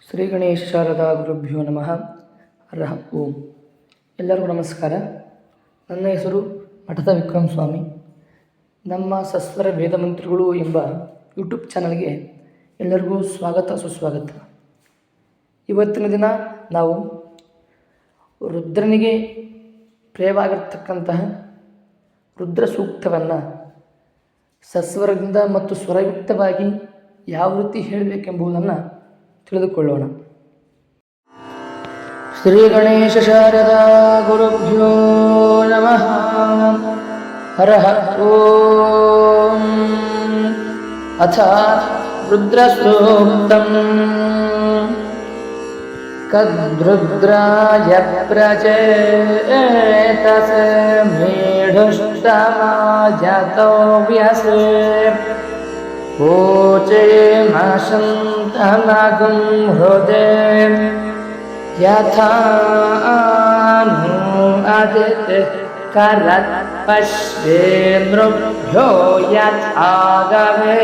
ಶ್ರೀ ಗಣೇಶ ಶಾರದಾ ಗುರುಭ್ಯೋ ನಮಃ. ಹರಃ ಓಂ. ಎಲ್ಲರಿಗೂ ನಮಸ್ಕಾರ. ನನ್ನ ಹೆಸರು ಮಠದ ವಿಕ್ರಮ್ ಸ್ವಾಮಿ. ನಮ್ಮ ಸಸ್ವರ ವೇದಮಂತ್ರಗಳು ಎಂಬ ಯೂಟ್ಯೂಬ್ ಚಾನಲ್ಗೆ ಎಲ್ಲರಿಗೂ ಸ್ವಾಗತ ಸುಸ್ವಾಗತ. ಇವತ್ತಿನ ದಿನ ನಾವು ರುದ್ರನಿಗೆ ಪ್ರಿಯವಾಗಿರ್ತಕ್ಕಂತಹ ರುದ್ರ ಸೂಕ್ತವನ್ನು ಸಸ್ವರದಿಂದ ಮತ್ತು ಸ್ವರಯುಕ್ತವಾಗಿ ಯಾವ ರೀತಿ ಹೇಳಬೇಕೆಂಬುದನ್ನು ತಿಳಿದುಕೊಳ್ಳೋಣ. ಶ್ರೀ ಗಣೇಶ ಶಾರದಾ ಗುರುಭ್ಯೋ ನಮಃ. ಹರಃ ಓಂ. ಅಥ ರುದ್ರಸೂಕ್ತಂ. ಕದ್ರುದ್ರಾಯ ಪ್ರಚೇತಸೇ ಮೇಢುಷ್ಟಮಾಜತೋ ವ್ಯಸೇ ಓಚೇಮಶಂತಮಗುಂ ಹೃದೇ ಯಥಾ ನು ಅದಿತಿಃ ಕರತ್ ಪಶ್ಯೇಂದ್ರಭ್ಯೋ ಯಥಾ ಗವೇ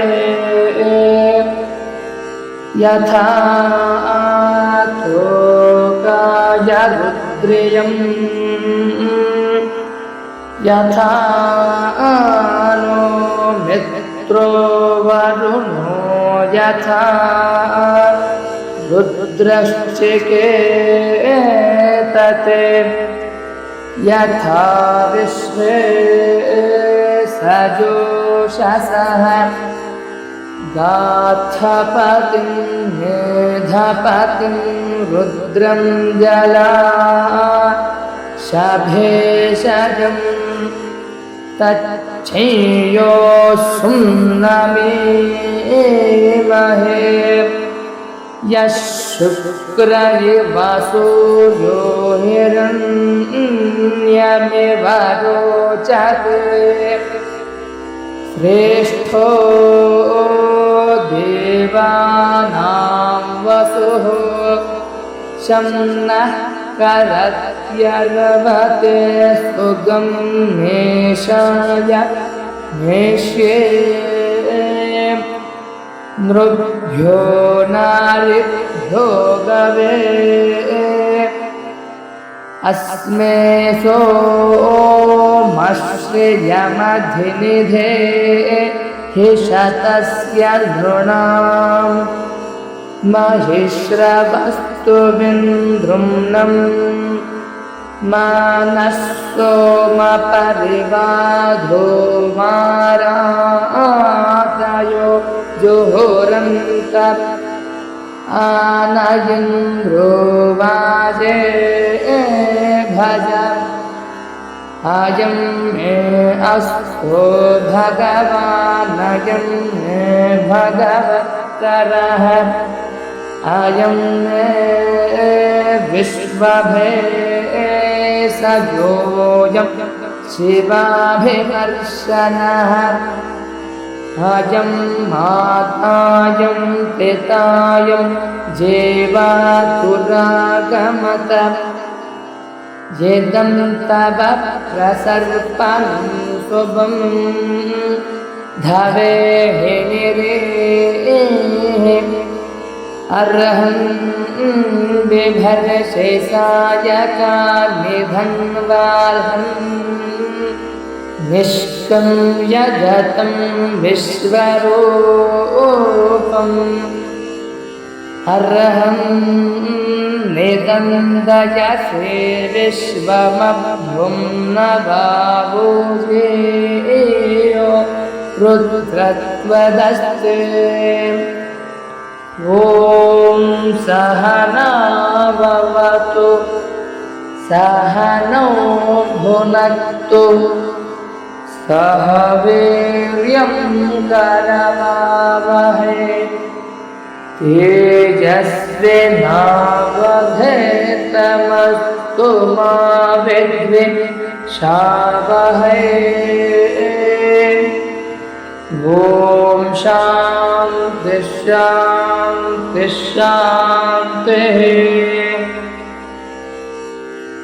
ಯಥಾ ತೋಕಾಯ ರುದ್ರಿಯಂ ಯಥಾ ನು ಮಿತ್ರೋ ವರುಣೋ ಯಥಾ ರುದ್ರಶ್ಚಿಕೇತತೆ ಯಥಾ ವಿಶ್ವೇ ಸಜೋಷಸಃ ಗಾಥಪತಿಂ ಮೇಧಪತಿಂ ರುದ್ರಂ ಜಲಾ ಶಭೇಷಜಂ ತಚ್ಛೇಯೋಸ್ಸುಂ ನಮೇಮಹೇ ಯಃ ಶುಕ್ರ ಇವ ಸೂರ್ಯೋ ಹಿರಣ್ಯಮಿವ ರೋಚತೆ ಶ್ರೇಷ್ಠೋ ದೇವಾನಾಂ ವಸುಃ ಶಂ ನಃ ಕರತ್ಯರ್ವತೆ ಸುಗಂ ಮೇಷಾಯ ಮೇಷ್ಯೇ ನೃಭ್ಯೋ ನಾರಿಭ್ಯೋ ಗವೇ ಅಸ್ಮೇ ಸೋಮಶ್ರಿಯಮಧಿನಿಧೇ ಹಿ ಶತಸ್ಯ ನೃಣಾಂ ಮಹಿಶ್ರವಸ್ತು ವಿಂದ್ರುಮ್ನಂ ಮಾನಸ್ಸೋಮ ಪರಿವಾಧೋ ಮಾರಾತಯೋ ಜೋಹರಂತ ಆನಯಂದ್ರೋ ವಾಜೇ ಭಜ ಅಯಂ ಮೇ ಅಸ್ತೋ ಭಗವಾನಯಂ ಮೇ ಭಗವತ್ತರಃ ಅಯಂ ಮೇ ವಿಶ್ವಭೇಷಜೋಯಂ ಶಿವಾಭಿಕರ್ಷಣಃ ಅಯಂ ಮಾತಾಯಂ ಪಿತಾಯಂ ಜೇವಾತುರಾಗಮತ ಯದಂ ತವ ಪ್ರಸರ್ಪಣಂ ಶುಭಂ ಧವೇ ಹಿರೇ ಅರ್ಹಂ ಬಿಭರ್ಷೇಸಾಯ ಕಾನಿಧನ್ವಾರ್ಹಂ ನಿಷ್ಕಂ ಯಗತಂ ವಿಶ್ವರೂಪಂ ಅರ್ಹಂ ನಿದಂದಯಸೇ ವಿಶ್ವಮಭ್ಯುಂ ನಭಾವೋಜೇಯೋ ರುದ್ರತ್ವದಸ್ತೆ. ಓಂ ಸಹನಾ ಭವತು ಸಹನೌ ಭುನಕ್ತು ಸಹ ವೀರ್ಯಂ ಕರವಾವಹೈ ತೇಜಸ್ವಿನಾವಧೇತಮಸ್ತು ಮಾ ವಿದ್ವಿಷಾವಹೈ. ಓಂ ಶಾಂತಿ ಶಾಂತಿ ಶಾಂತಿ.